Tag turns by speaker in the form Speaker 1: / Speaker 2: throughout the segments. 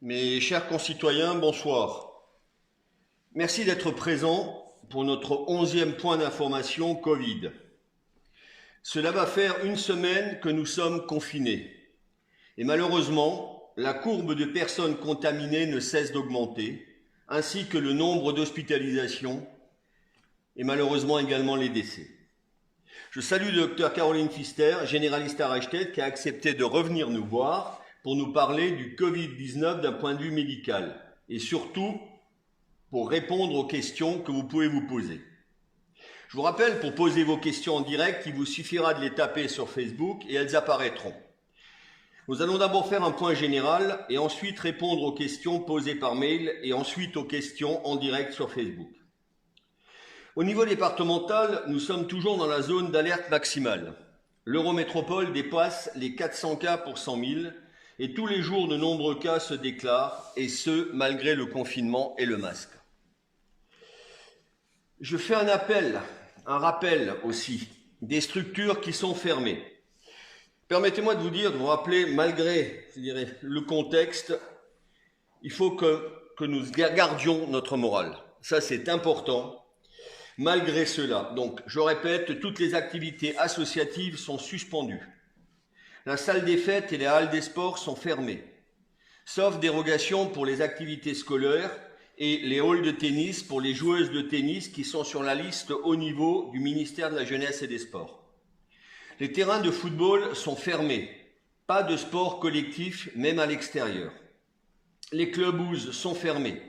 Speaker 1: Mes chers concitoyens, bonsoir. Merci d'être présents pour notre 11e point d'information Covid. Cela va faire une semaine que nous sommes confinés. Et malheureusement, la courbe de personnes contaminées ne cesse d'augmenter, ainsi que le nombre d'hospitalisations et malheureusement également les décès. Je salue le docteur Caroline Pfister, généraliste à Reichstett, qui a accepté de revenir nous voir pour nous parler du Covid-19 d'un point de vue médical et surtout pour répondre aux questions que vous pouvez vous poser. Je vous rappelle, pour poser vos questions en direct, il vous suffira de les taper sur Facebook et elles apparaîtront. Nous allons d'abord faire un point général et ensuite répondre aux questions posées par mail et ensuite aux questions en direct sur Facebook. Au niveau départemental, nous sommes toujours dans la zone d'alerte maximale. L'Eurométropole dépasse les 400 cas pour 100 000 et tous les jours de nombreux cas se déclarent, et ce, malgré le confinement et le masque. Je fais un rappel aussi, des structures qui sont fermées. Permettez-moi de vous rappeler, malgré le contexte, il faut que nous gardions notre morale. Ça, c'est important. Malgré cela, donc, je répète, toutes les activités associatives sont suspendues. La salle des fêtes et les halles des sports sont fermées, sauf dérogation pour les activités scolaires et les halls de tennis pour les joueuses de tennis qui sont sur la liste haut niveau du ministère de la Jeunesse et des Sports. Les terrains de football sont fermés, pas de sport collectif même à l'extérieur. Les clubhouses sont fermés,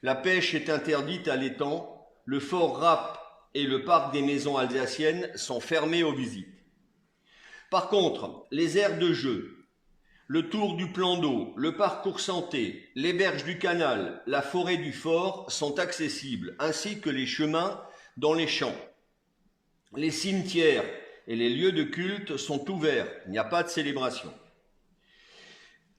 Speaker 1: la pêche est interdite à l'étang, le fort Rapp et le parc des maisons alsaciennes sont fermés aux visites. Par contre, les aires de jeu, le tour du plan d'eau, le parcours santé, les berges du canal, la forêt du fort sont accessibles, ainsi que les chemins dans les champs. Les cimetières et les lieux de culte sont ouverts, il n'y a pas de célébration.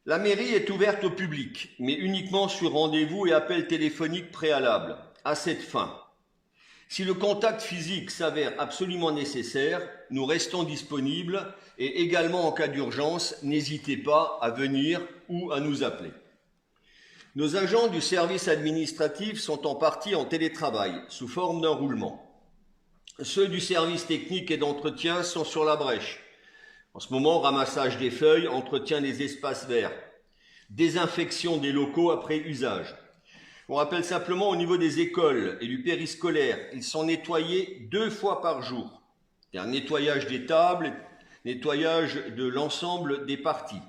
Speaker 1: La mairie est ouverte au public, mais uniquement sur rendez-vous et appel téléphonique préalable. À cette fin, si le contact physique s'avère absolument nécessaire, nous restons disponibles et également en cas d'urgence, n'hésitez pas à venir ou à nous appeler. Nos agents du service administratif sont en partie en télétravail, sous forme d'un roulement. Ceux du service technique et d'entretien sont sur la brèche. En ce moment, ramassage des feuilles, entretien des espaces verts, désinfection des locaux après usage. On rappelle simplement au niveau des écoles et du périscolaire, ils sont nettoyés 2 fois par jour. Il y a un nettoyage des tables, nettoyage de l'ensemble des parties.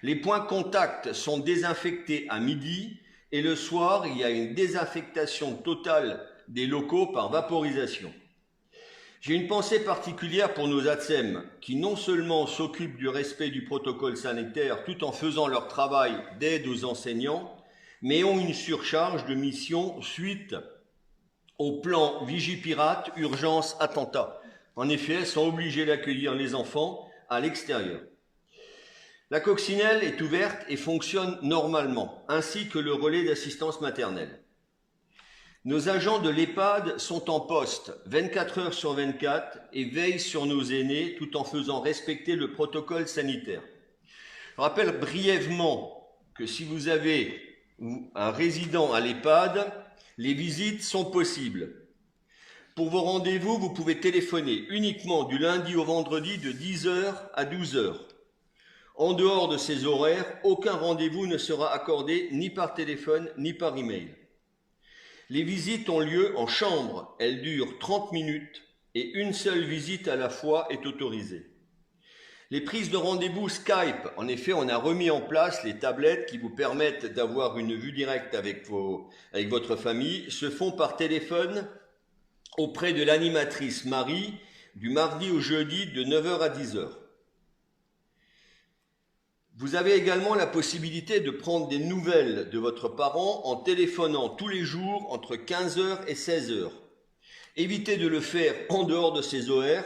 Speaker 1: Les points contacts sont désinfectés à midi et le soir, il y a une désinfectation totale des locaux par vaporisation. J'ai une pensée particulière pour nos ATSEM qui non seulement s'occupent du respect du protocole sanitaire tout en faisant leur travail d'aide aux enseignants, mais ont une surcharge de mission suite au plan Vigipirate urgence attentat. En effet, elles sont obligées d'accueillir les enfants à l'extérieur. La coccinelle est ouverte et fonctionne normalement, ainsi que le relais d'assistance maternelle. Nos agents de l'EHPAD sont en poste 24 heures sur 24 et veillent sur nos aînés tout en faisant respecter le protocole sanitaire. Je rappelle brièvement que si vous avez un résident à l'EHPAD, les visites sont possibles. Pour vos rendez-vous, vous pouvez téléphoner uniquement du lundi au vendredi de 10h à 12h. En dehors de ces horaires, aucun rendez-vous ne sera accordé ni par téléphone ni par email. Les visites ont lieu en chambre, elles durent 30 minutes et une seule visite à la fois est autorisée. Les prises de rendez-vous Skype, en effet, on a remis en place les tablettes qui vous permettent d'avoir une vue directe avec votre famille, se font par téléphone auprès de l'animatrice Marie du mardi au jeudi de 9h à 10h. Vous avez également la possibilité de prendre des nouvelles de votre parent en téléphonant tous les jours entre 15h et 16h. Évitez de le faire en dehors de ces horaires.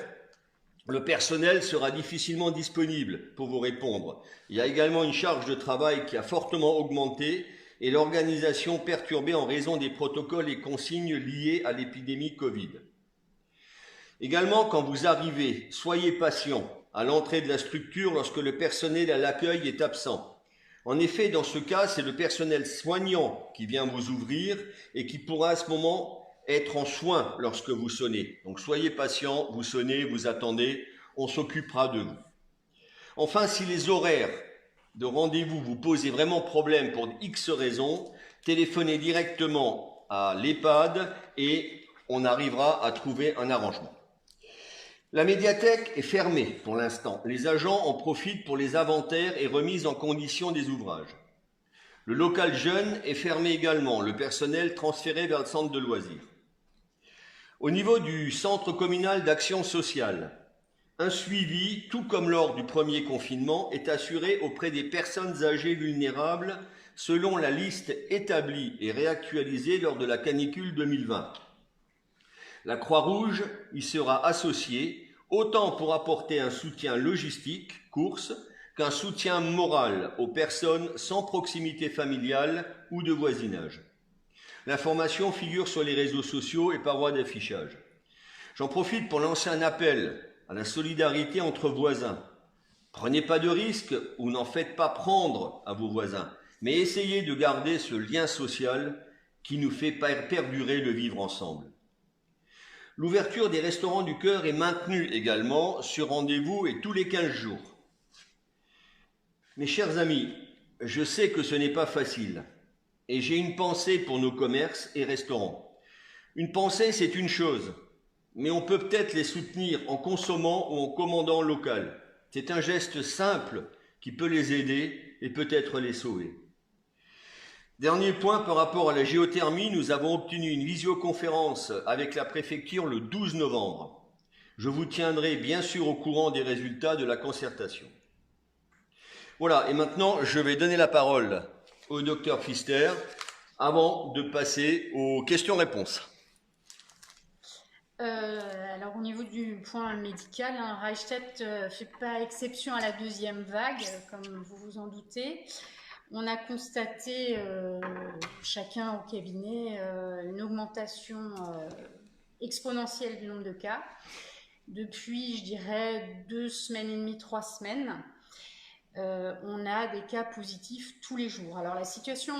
Speaker 1: Le personnel sera difficilement disponible pour vous répondre. Il y a également une charge de travail qui a fortement augmenté et l'organisation perturbée en raison des protocoles et consignes liés à l'épidémie Covid. Également, quand vous arrivez, soyez patient à l'entrée de la structure lorsque le personnel à l'accueil est absent. En effet, dans ce cas, c'est le personnel soignant qui vient vous ouvrir et qui pourra à ce moment être en soins lorsque vous sonnez. Donc soyez patient, vous sonnez, vous attendez, on s'occupera de vous. Enfin, si les horaires de rendez-vous vous posent vraiment problème pour X raisons, téléphonez directement à l'EHPAD et on arrivera à trouver un arrangement. La médiathèque est fermée pour l'instant. Les agents en profitent pour les inventaires et remises en condition des ouvrages. Le local jeune est fermé également, le personnel transféré vers le centre de loisirs. Au niveau du centre communal d'action sociale, un suivi, tout comme lors du premier confinement, est assuré auprès des personnes âgées vulnérables selon la liste établie et réactualisée lors de la canicule 2020. La Croix-Rouge y sera associée, autant pour apporter un soutien logistique, course, qu'un soutien moral aux personnes sans proximité familiale ou de voisinage. L'information figure sur les réseaux sociaux et par voie d'affichage. J'en profite pour lancer un appel à la solidarité entre voisins. Prenez pas de risques ou n'en faites pas prendre à vos voisins, mais essayez de garder ce lien social qui nous fait perdurer le vivre ensemble. L'ouverture des restaurants du cœur est maintenue également sur rendez-vous et tous les 15 jours. Mes chers amis, je sais que ce n'est pas facile et j'ai une pensée pour nos commerces et restaurants. Une pensée, c'est une chose, mais on peut peut-être les soutenir en consommant ou en commandant local. C'est un geste simple qui peut les aider et peut-être les sauver. Dernier point par rapport à la géothermie, nous avons obtenu une visioconférence avec la préfecture le 12 novembre. Je vous tiendrai bien sûr au courant des résultats de la concertation. Voilà, et maintenant je vais donner la parole au docteur Pfister avant de passer aux questions-réponses.
Speaker 2: Alors au niveau du point médical, Reichstett ne fait pas exception à la deuxième vague, comme vous vous en doutez. On a constaté, chacun au cabinet, une augmentation exponentielle du nombre de cas. Depuis, je dirais, 2 semaines et demie, 3 semaines, on a des cas positifs tous les jours. Alors la situation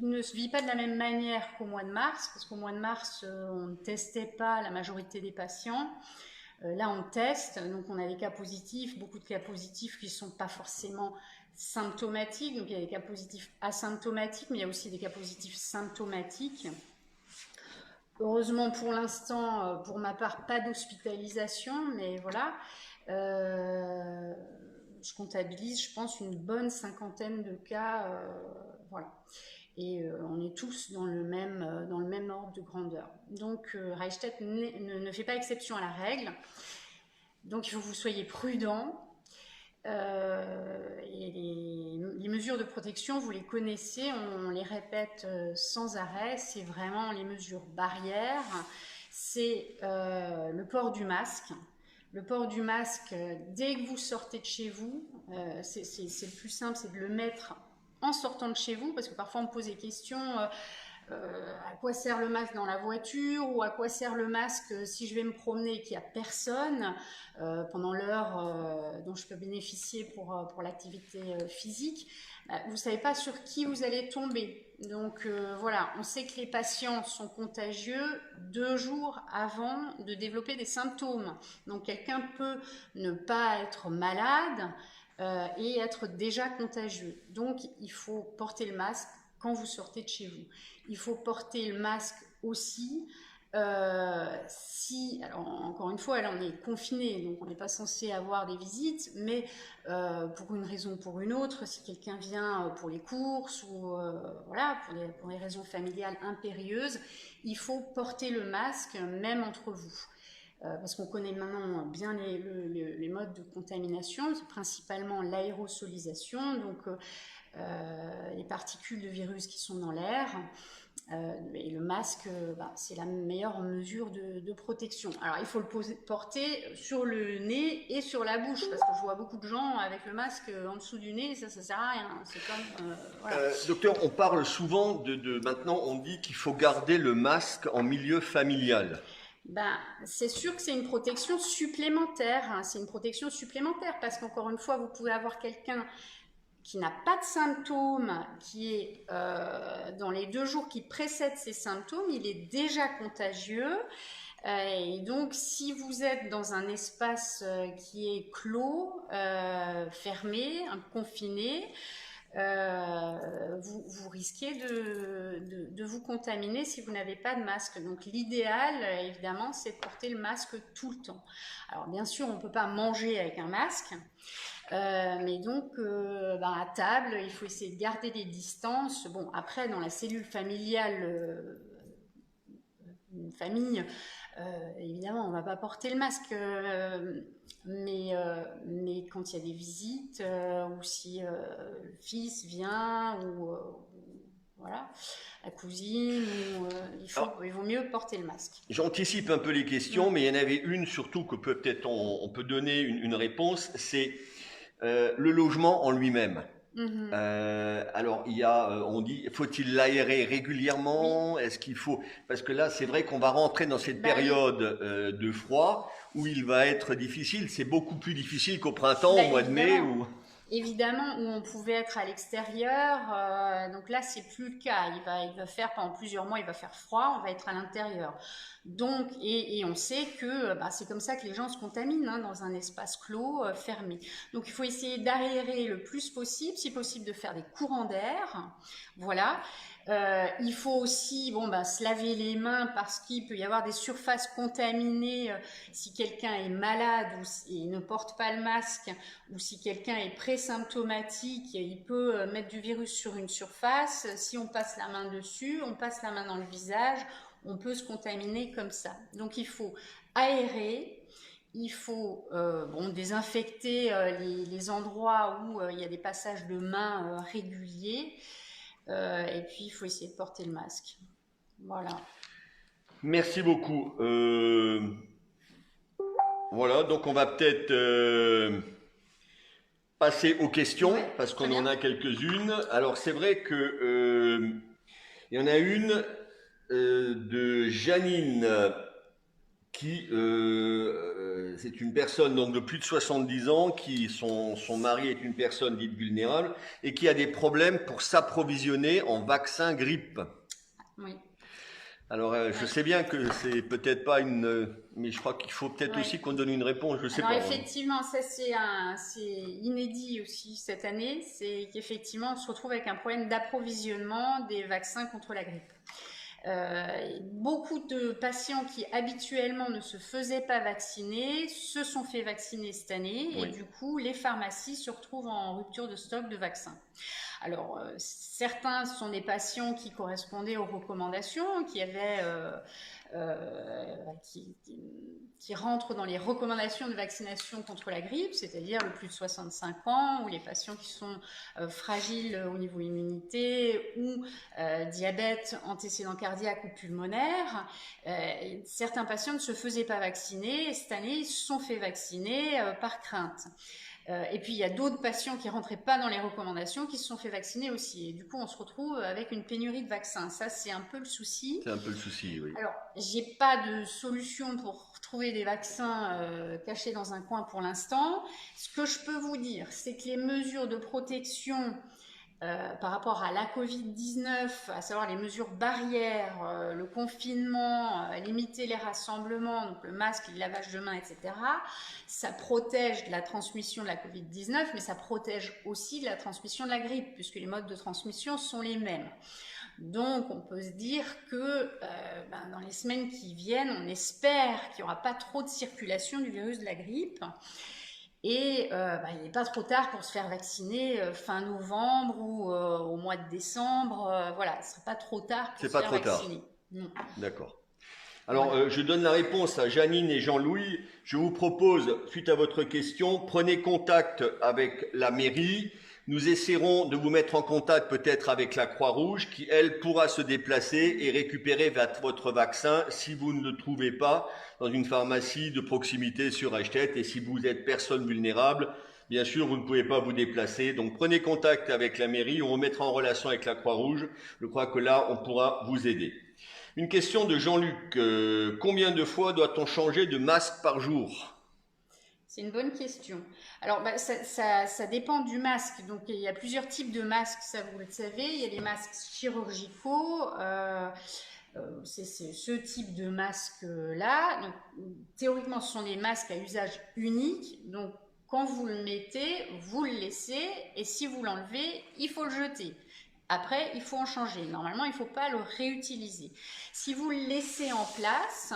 Speaker 2: ne se vit pas de la même manière qu'au mois de mars, parce qu'au mois de mars, on ne testait pas la majorité des patients. Là, on teste, donc on a des cas positifs, beaucoup de cas positifs qui ne sont pas forcément symptomatiques, donc il y a des cas positifs asymptomatiques, mais il y a aussi des cas positifs symptomatiques. Heureusement pour l'instant, pour ma part, pas d'hospitalisation, mais voilà, je comptabilise, je pense, une bonne 50aine de cas, voilà. Et on est tous dans le même ordre de grandeur. Donc Reichstett ne fait pas exception à la règle, donc il faut que vous soyez prudents. Et les mesures de protection, vous les connaissez, on les répète sans arrêt, c'est vraiment les mesures barrières, c'est le port du masque. Le port du masque, dès que vous sortez de chez vous, c'est le plus simple, c'est de le mettre en sortant de chez vous, parce que parfois on me pose des questions, à quoi sert le masque dans la voiture, ou à quoi sert le masque si je vais me promener et qu'il n'y a personne pendant l'heure dont je peux bénéficier pour l'activité physique. Vous ne savez pas sur qui vous allez tomber. Donc voilà, on sait que les patients sont contagieux 2 jours avant de développer des symptômes. Donc quelqu'un peut ne pas être malade et être déjà contagieux. Donc il faut porter le masque quand vous sortez de chez vous. Il faut porter le masque aussi si, alors encore une fois, là on est confiné, donc on n'est pas censé avoir des visites, mais pour une raison ou pour une autre, si quelqu'un vient pour les courses ou voilà, pour les raisons familiales impérieuses, il faut porter le masque même entre vous. Parce qu'on connaît maintenant bien les modes de contamination, c'est principalement l'aérosolisation, donc les particules de virus qui sont dans l'air, et le masque, c'est la meilleure mesure de protection. Alors il faut le porter sur le nez et sur la bouche, parce que je vois beaucoup de gens avec le masque en dessous du nez, ça sert à rien. C'est comme, voilà.
Speaker 1: Docteur, on parle souvent maintenant on dit qu'il faut garder le masque en milieu familial.
Speaker 2: C'est sûr que c'est une protection supplémentaire, hein. C'est une protection supplémentaire, parce qu'encore une fois, vous pouvez avoir quelqu'un qui n'a pas de symptômes, qui est dans les 2 jours qui précèdent ces symptômes, il est déjà contagieux. Et donc, si vous êtes dans un espace qui est clos, fermé, confiné, vous risquez de vous contaminer si vous n'avez pas de masque. Donc l'idéal, évidemment, c'est de porter le masque tout le temps. Alors bien sûr, on ne peut pas manger avec un masque, mais donc à table, il faut essayer de garder des distances. Bon, après, dans la cellule familiale, une famille, évidemment, on ne va pas porter le masque, mais quand il y a des visites, ou si le fils vient, ou voilà, la cousine, il vaut mieux porter le masque.
Speaker 1: J'anticipe un peu les questions, mais il y en avait une surtout que peut-être on peut donner une réponse, c'est le logement en lui-même. Alors, il y a, on dit, faut-il l'aérer régulièrement? Oui. Est-ce qu'il faut... Parce que là, c'est vrai qu'on va rentrer dans cette période de froid où il va être difficile. C'est beaucoup plus difficile qu'au printemps, au mois de mai.
Speaker 2: Évidemment, où on pouvait être à l'extérieur, donc là c'est plus le cas. Il va faire pendant plusieurs mois, il va faire froid, on va être à l'intérieur. Donc, et on sait que c'est comme ça que les gens se contaminent, dans un espace clos, fermé. Donc il faut essayer d'aérer le plus possible, si possible de faire des courants d'air, voilà. Il faut aussi se laver les mains parce qu'il peut y avoir des surfaces contaminées si quelqu'un est malade et ne porte pas le masque, ou si quelqu'un est présymptomatique, il peut mettre du virus sur une surface. Si on passe la main dessus, on passe la main dans le visage, on peut se contaminer comme ça. Donc il faut aérer. Il faut désinfecter les endroits où il y a des passages de mains réguliers. Et puis, il faut essayer de porter le masque. Voilà.
Speaker 1: Merci beaucoup. Voilà, donc on va peut-être passer aux questions, parce qu'on en a quelques-unes. Alors, c'est vrai que il y en a une de Janine, qui c'est une personne donc de plus de 70 ans, qui son mari est une personne dite vulnérable et qui a des problèmes pour s'approvisionner en vaccin grippe.
Speaker 2: Oui.
Speaker 1: Alors je sais bien que c'est peut-être pas mais je crois qu'il faut peut-être aussi qu'on donne une réponse. Je sais pas.
Speaker 2: Effectivement, ça c'est inédit aussi cette année, c'est qu'effectivement on se retrouve avec un problème d'approvisionnement des vaccins contre la grippe. Beaucoup de patients qui habituellement ne se faisaient pas vacciner se sont fait vacciner cette année, et du coup les pharmacies se retrouvent en rupture de stock de vaccins. Alors certains sont des patients qui correspondaient aux recommandations, qui avaient qui rentrent dans les recommandations de vaccination contre la grippe, c'est-à-dire le plus de 65 ans, ou les patients qui sont fragiles au niveau immunité, ou diabète, antécédent cardiaque ou pulmonaire. Certains patients ne se faisaient pas vacciner, et cette année ils se sont fait vacciner par crainte. Et puis il y a d'autres patients qui rentraient pas dans les recommandations qui se sont fait vacciner aussi. Et du coup, on se retrouve avec une pénurie de vaccins. Ça, c'est un peu le souci.
Speaker 1: C'est un peu le souci, oui.
Speaker 2: Alors, j'ai pas de solution pour trouver des vaccins cachés dans un coin pour l'instant. Ce que je peux vous dire, c'est que les mesures de protection par rapport à la Covid-19, à savoir les mesures barrières, le confinement, limiter les rassemblements, donc le masque, le lavage de mains, etc., ça protège de la transmission de la Covid-19, mais ça protège aussi de la transmission de la grippe, puisque les modes de transmission sont les mêmes. Donc, on peut se dire que dans les semaines qui viennent, on espère qu'il n'y aura pas trop de circulation du virus de la grippe. Et il n'est pas trop tard pour se faire vacciner fin novembre ou au mois de décembre. Voilà, ce ne serait pas trop tard pour se faire vacciner. Non.
Speaker 1: D'accord. Alors, je donne la réponse à Janine et Jean-Louis. Je vous propose, suite à votre question, prenez contact avec la mairie. Nous essaierons de vous mettre en contact peut-être avec la Croix-Rouge qui, elle, pourra se déplacer et récupérer votre vaccin si vous ne le trouvez pas dans une pharmacie de proximité sur Eichstätt. Et si vous êtes personne vulnérable, bien sûr, vous ne pouvez pas vous déplacer. Donc, prenez contact avec la mairie, on vous mettra en relation avec la Croix-Rouge. Je crois que là, on pourra vous aider. Une question de Jean-Luc. Combien de fois doit-on changer de masque par jour ?
Speaker 2: C'est une bonne question. Alors, ça dépend du masque. Donc, il y a plusieurs types de masques, ça vous le savez. Il y a les masques chirurgicaux. C'est ce type de masque-là. Donc, théoriquement, ce sont des masques à usage unique. Donc, quand vous le mettez, vous le laissez. Et si vous l'enlevez, il faut le jeter. Après, il faut en changer. Normalement, il ne faut pas le réutiliser. Si vous le laissez en place,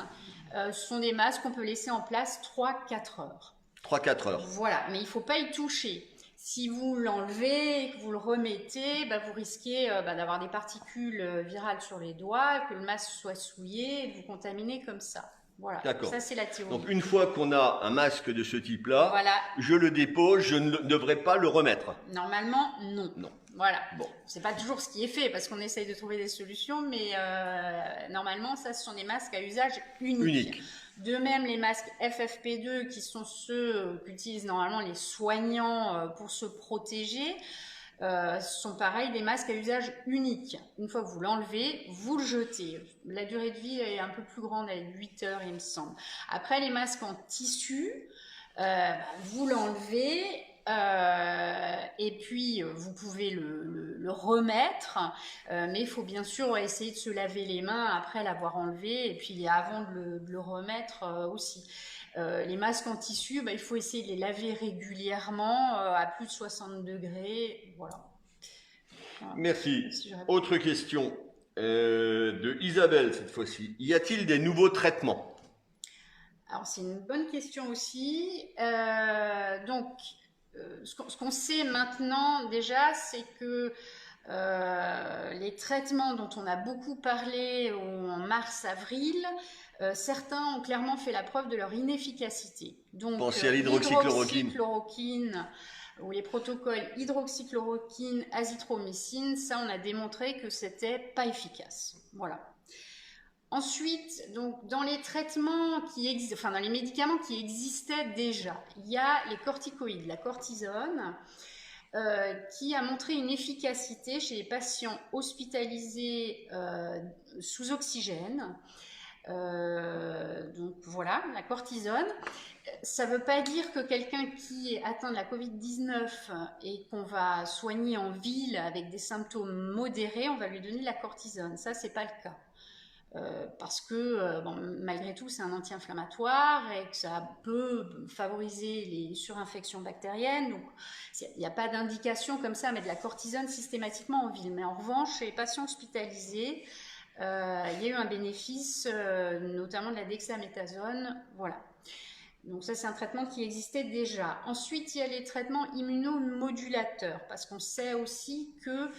Speaker 2: ce sont des masques qu'on peut laisser en place 3-4 heures.
Speaker 1: 3-4 heures.
Speaker 2: Voilà, mais il ne faut pas y toucher. Si vous l'enlevez et que vous le remettez, vous risquez d'avoir des particules virales sur les doigts, que le masque soit souillé et de vous contaminer comme ça. Voilà, ça c'est la théorie.
Speaker 1: Donc une fois qu'on a un masque de ce type-là,
Speaker 2: voilà,
Speaker 1: je le dépose, je ne devrais pas le remettre.
Speaker 2: Normalement, non.
Speaker 1: Non.
Speaker 2: Voilà.
Speaker 1: Bon.
Speaker 2: C'est pas toujours ce qui est fait parce qu'on essaye de trouver des solutions, mais normalement, ça, ce sont des masques à usage unique. De même, les masques FFP2, qui sont ceux qu'utilisent normalement les soignants pour se protéger, sont pareil des masques à usage unique. Une fois que vous l'enlevez, vous le jetez. La durée de vie est un peu plus grande, elle est de 8 heures, il me semble. Après, les masques en tissu, vous l'enlevez. Et puis vous pouvez le remettre, mais il faut bien sûr essayer de se laver les mains après l'avoir enlevé et puis avant de le remettre aussi. Les masques en tissu, il faut essayer de les laver régulièrement à plus de 60 degrés. Voilà.
Speaker 1: Merci. Autre question de Isabelle cette fois-ci. Y a-t-il des nouveaux traitements?
Speaker 2: Alors c'est une bonne question aussi. Donc ce qu'on sait maintenant déjà, c'est que les traitements dont on a beaucoup parlé en mars-avril, certains ont clairement fait la preuve de leur inefficacité. Donc,
Speaker 1: pensez à l'hydroxychloroquine
Speaker 2: ou les protocoles hydroxychloroquine, azithromycine, ça on a démontré que c'était pas efficace. Voilà. Ensuite, donc, dans les traitements qui existent, enfin dans les médicaments qui existaient déjà, il y a les corticoïdes, la cortisone, qui a montré une efficacité chez les patients hospitalisés sous oxygène. Donc voilà, la cortisone. Ça ne veut pas dire que quelqu'un qui est atteint de la Covid-19 et qu'on va soigner en ville avec des symptômes modérés, on va lui donner de la cortisone. Ça, c'est pas le cas. Parce que malgré tout c'est un anti-inflammatoire et que ça peut favoriser les surinfections bactériennes, donc il n'y a pas d'indication comme ça à mettre de la cortisone systématiquement en ville. Mais en revanche, chez les patients hospitalisés, il y a eu un bénéfice, notamment de la dexaméthasone. Voilà. Donc ça, c'est un traitement qui existait déjà. Ensuite, il y a les traitements immunomodulateurs, parce qu'on sait aussi que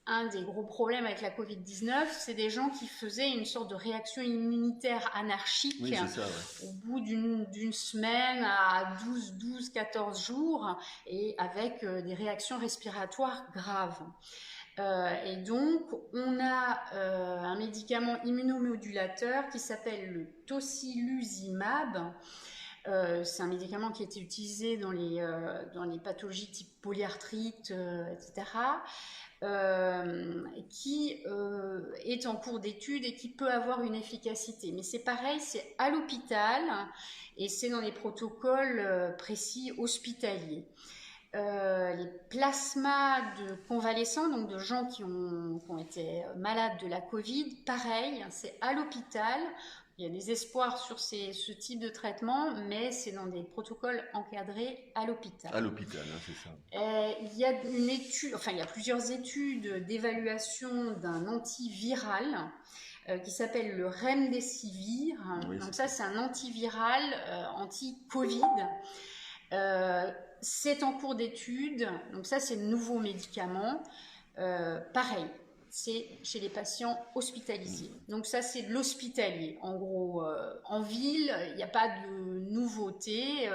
Speaker 2: un des gros problèmes avec la Covid-19, c'est des gens qui faisaient une sorte de réaction immunitaire anarchique.
Speaker 1: Oui, c'est ça, ouais.
Speaker 2: Au bout d'une semaine à 12-14 jours, et avec des réactions respiratoires graves. Et donc, on a un médicament immunomodulateur qui s'appelle le tocilizumab. C'est un médicament qui a été utilisé dans les pathologies type polyarthrite, etc., qui est en cours d'étude et qui peut avoir une efficacité. Mais c'est pareil, c'est à l'hôpital et c'est dans les protocoles précis hospitaliers. Les plasmas de convalescents, donc de gens qui ont été malades de la Covid, pareil, c'est à l'hôpital. Il y a des espoirs sur ce type de traitement, mais c'est dans des protocoles encadrés à l'hôpital.
Speaker 1: À l'hôpital, hein, c'est ça.
Speaker 2: Il y a il y a plusieurs études d'évaluation d'un antiviral qui s'appelle le Remdesivir. Oui, donc ça, c'est un antiviral anti-Covid. C'est en cours d'étude, donc ça, c'est le nouveau médicament. Pareil. C'est chez les patients hospitalisés. Donc ça, c'est de l'hospitalier. En gros, en ville, il n'y a pas de nouveauté,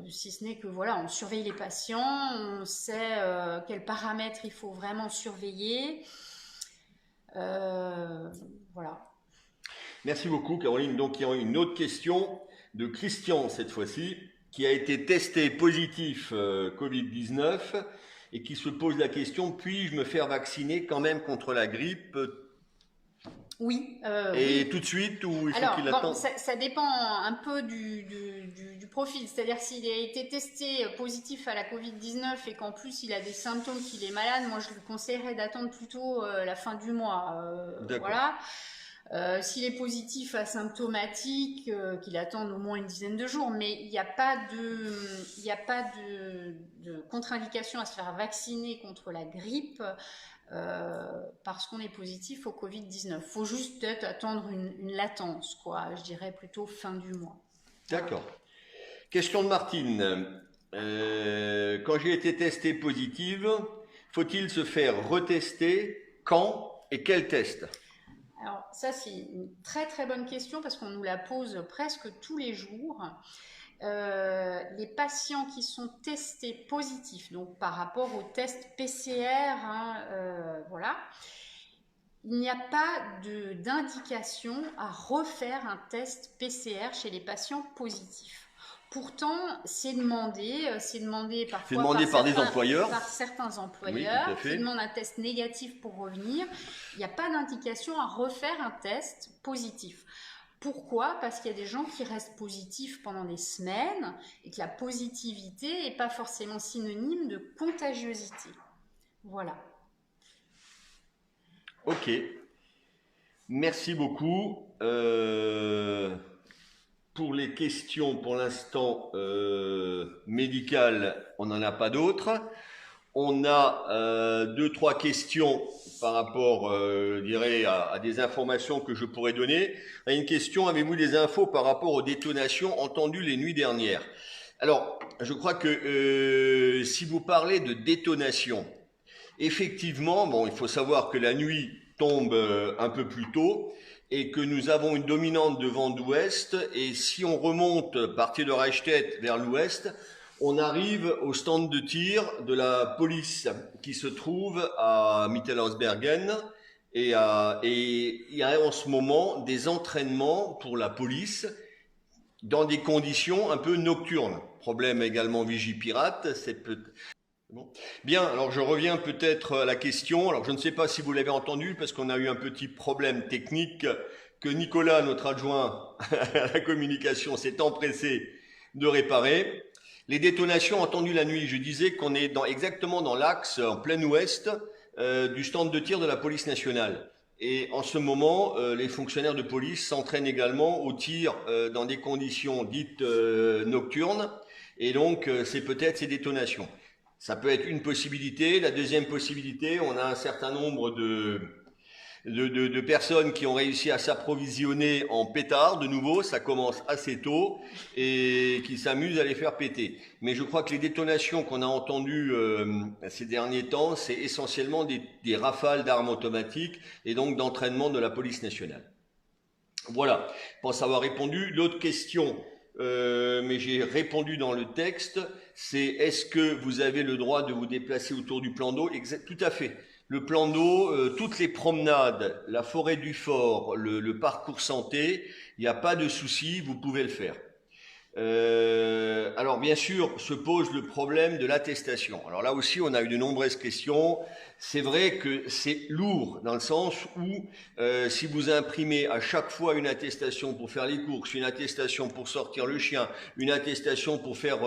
Speaker 2: si ce n'est que voilà, on surveille les patients, on sait quels paramètres il faut vraiment surveiller. Voilà.
Speaker 1: Merci beaucoup, Caroline. Donc, il y a une autre question de Christian cette fois-ci, qui a été testé positif Covid-19 et qui se pose la question, puis-je me faire vacciner quand même contre la grippe?
Speaker 2: Oui,
Speaker 1: Et
Speaker 2: oui.
Speaker 1: tout de suite ou il faut
Speaker 2: Alors,
Speaker 1: qu'il
Speaker 2: bon,
Speaker 1: attende?
Speaker 2: ça dépend un peu du profil. C'est-à-dire s'il a été testé positif à la Covid-19 et qu'en plus il a des symptômes qu'il est malade, moi je lui conseillerais d'attendre plutôt la fin du mois.
Speaker 1: D'accord.
Speaker 2: Voilà. S'il est positif asymptomatique, qu'il attende au moins une dizaine de jours, mais il n'y a pas de contre-indication à se faire vacciner contre la grippe parce qu'on est positif au Covid-19. Il faut juste peut-être attendre une latence, quoi. Je dirais plutôt fin du mois. Voilà.
Speaker 1: D'accord. Question de Martine. Quand j'ai été testé positive, faut-il se faire retester? Quand et quel test?
Speaker 2: Alors ça c'est une très très bonne question parce qu'on nous la pose presque tous les jours. Les patients qui sont testés positifs, donc par rapport au test PCR, hein, voilà, il n'y a pas d'indication à refaire un test PCR chez les patients positifs. Pourtant, c'est demandé
Speaker 1: C'est
Speaker 2: parfois
Speaker 1: demandé par des employeurs.
Speaker 2: par certains
Speaker 1: Oui, tout à
Speaker 2: employeurs qui
Speaker 1: fait.
Speaker 2: demandent un test négatif pour revenir. Il n'y a pas d'indication à refaire un test positif. Pourquoi? Parce qu'il y a des gens qui restent positifs pendant des semaines et que la positivité n'est pas forcément synonyme de contagiosité. Voilà.
Speaker 1: Ok. Merci beaucoup. Pour les questions, pour l'instant, médicales, on n'en a pas d'autres. On a deux, trois questions par rapport, je dirais, à des informations que je pourrais donner. Une question, avez-vous des infos par rapport aux détonations entendues les nuits dernières? Alors, je crois que si vous parlez de détonation, effectivement, bon, il faut savoir que la nuit tombe un peu plus tôt et que nous avons une dominante de vent d'ouest. Et si on remonte à partir de Reichstätt vers l'ouest, on arrive au stand de tir de la police qui se trouve à Mittelhausbergen. Et il y a en ce moment des entraînements pour la police dans des conditions un peu nocturnes. Problème également Vigipirate, c'est bon. Bien, alors je reviens peut-être à la question. Alors je ne sais pas si vous l'avez entendu parce qu'on a eu un petit problème technique que Nicolas, notre adjoint à la communication, s'est empressé de réparer. Les détonations entendues la nuit, je disais qu'on est exactement dans l'axe en plein ouest du stand de tir de la police nationale. Et en ce moment, les fonctionnaires de police s'entraînent également au tir dans des conditions dites nocturnes. Et donc, c'est peut-être ces détonations. Ça peut être une possibilité. La deuxième possibilité, on a un certain nombre de personnes qui ont réussi à s'approvisionner en pétards. De nouveau, ça commence assez tôt et qui s'amusent à les faire péter. Mais je crois que les détonations qu'on a entendues ces derniers temps, c'est essentiellement des rafales d'armes automatiques et donc d'entraînement de la police nationale. Voilà, je pense avoir répondu. L'autre question, mais j'ai répondu dans le texte, c'est est-ce que vous avez le droit de vous déplacer autour du plan d'eau? Tout à fait. Le plan d'eau, toutes les promenades, la forêt du fort, le parcours santé, il n'y a pas de souci, vous pouvez le faire. Alors bien sûr se pose le problème de l'attestation. Alors là aussi on a eu de nombreuses questions. C'est vrai que c'est lourd dans le sens où si vous imprimez à chaque fois une attestation pour faire les courses, une attestation pour sortir le chien, une attestation pour faire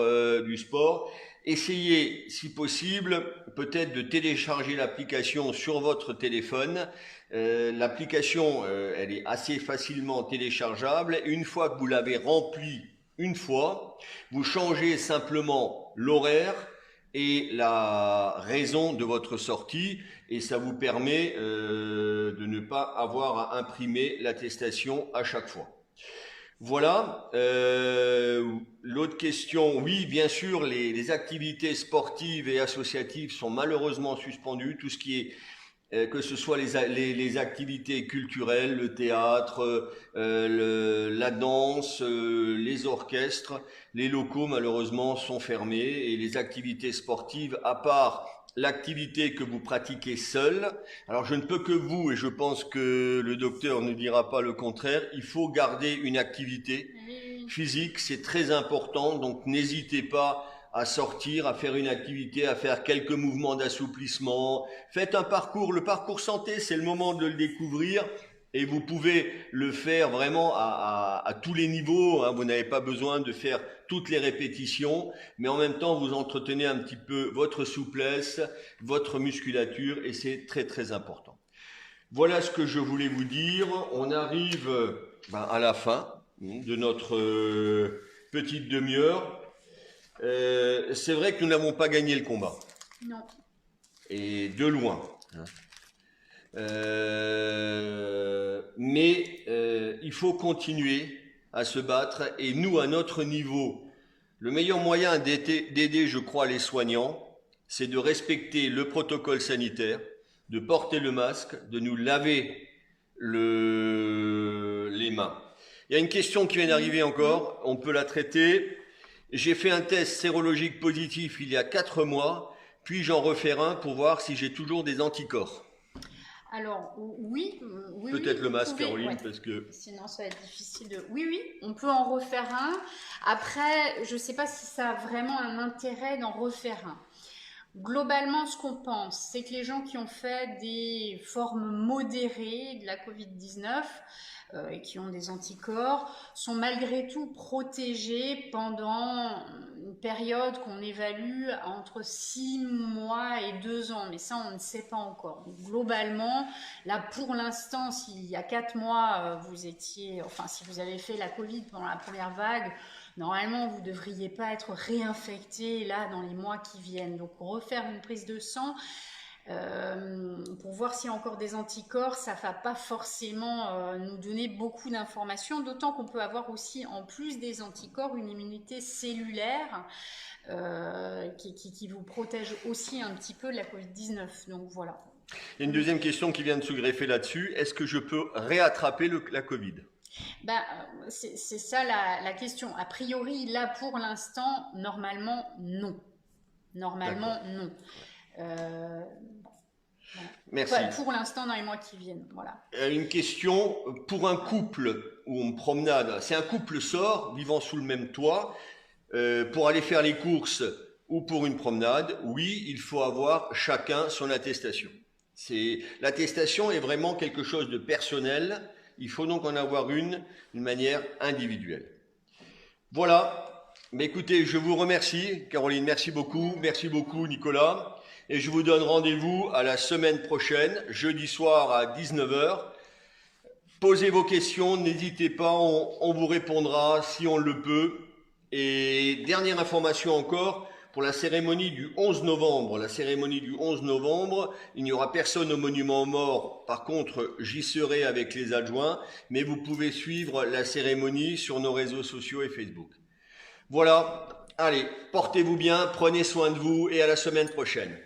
Speaker 1: du sport, essayez si possible peut-être de télécharger l'application sur votre téléphone. L'application elle est assez facilement téléchargeable. Une fois que vous l'avez remplie une fois, vous changez simplement l'horaire et la raison de votre sortie et ça vous permet de ne pas avoir à imprimer l'attestation à chaque fois. Voilà. L'autre question, oui, bien sûr, les activités sportives et associatives sont malheureusement suspendues. Tout ce qui est que ce soit les activités culturelles, le théâtre, la danse, les orchestres, les locaux malheureusement sont fermés et les activités sportives, à part l'activité que vous pratiquez seul, alors je ne peux que vous, et je pense que le docteur ne dira pas le contraire, il faut garder une activité physique, c'est très important, donc n'hésitez pas à sortir, à faire une activité, à faire quelques mouvements d'assouplissement. Faites un parcours. Le parcours santé, c'est le moment de le découvrir. Et vous pouvez le faire vraiment à tous les niveaux, hein. Vous n'avez pas besoin de faire toutes les répétitions, mais en même temps, vous entretenez un petit peu votre souplesse, votre musculature, et c'est très très important. Voilà ce que je voulais vous dire. On arrive à la fin de notre petite demi-heure. C'est vrai que nous n'avons pas gagné le combat.
Speaker 2: Non.
Speaker 1: Et de loin. Mais il faut continuer à se battre, et nous, à notre niveau, le meilleur moyen d'aider, je crois, les soignants, c'est de respecter le protocole sanitaire, de porter le masque, de nous laver les mains. Il y a une question qui vient d'arriver encore, on peut la traiter. J'ai fait un test sérologique positif il y a 4 mois, puis-je en refaire un pour voir si j'ai toujours des anticorps?
Speaker 2: Alors, oui.
Speaker 1: Peut-être le masque,
Speaker 2: pouvez,
Speaker 1: Caroline,
Speaker 2: ouais.
Speaker 1: parce que...
Speaker 2: Sinon, ça va être difficile de... Oui, on peut en refaire un. Après, je ne sais pas si ça a vraiment un intérêt d'en refaire un. Globalement, ce qu'on pense, c'est que les gens qui ont fait des formes modérées de la Covid-19 et qui ont des anticorps sont malgré tout protégés pendant une période qu'on évalue entre 6 mois et 2 ans. Mais ça, on ne sait pas encore. Donc, globalement, là, pour l'instant, s'il y a 4 mois, si vous avez fait la Covid pendant la première vague, normalement, vous ne devriez pas être réinfecté là dans les mois qui viennent. Donc, refaire une prise de sang pour voir s'il y a encore des anticorps, ça ne va pas forcément nous donner beaucoup d'informations, d'autant qu'on peut avoir aussi, en plus des anticorps, une immunité cellulaire qui vous protège aussi un petit peu de la Covid-19. Donc, voilà.
Speaker 1: Il y a une deuxième question qui vient de se greffer là-dessus. Est-ce que je peux réattraper la Covid?
Speaker 2: C'est ça la question. A priori, là, pour l'instant, normalement, non. Normalement, non. Voilà.
Speaker 1: Merci.
Speaker 2: Pour l'instant, dans les mois qui viennent. Voilà.
Speaker 1: Une question pour un couple ou en promenade. Si un couple sort, vivant sous le même toit, pour aller faire les courses ou pour une promenade, oui, il faut avoir chacun son attestation. L'attestation est vraiment quelque chose de personnel. Il faut donc en avoir une manière individuelle. Voilà. Mais écoutez, je vous remercie, Caroline. Merci beaucoup. Merci beaucoup, Nicolas. Et je vous donne rendez-vous à la semaine prochaine, jeudi soir à 19h. Posez vos questions, n'hésitez pas, on vous répondra si on le peut. Et dernière information encore, pour la cérémonie du 11 novembre. La cérémonie du 11 novembre, il n'y aura personne au monument aux morts. Par contre, j'y serai avec les adjoints, mais vous pouvez suivre la cérémonie sur nos réseaux sociaux et Facebook. Voilà, allez, portez-vous bien, prenez soin de vous et à la semaine prochaine.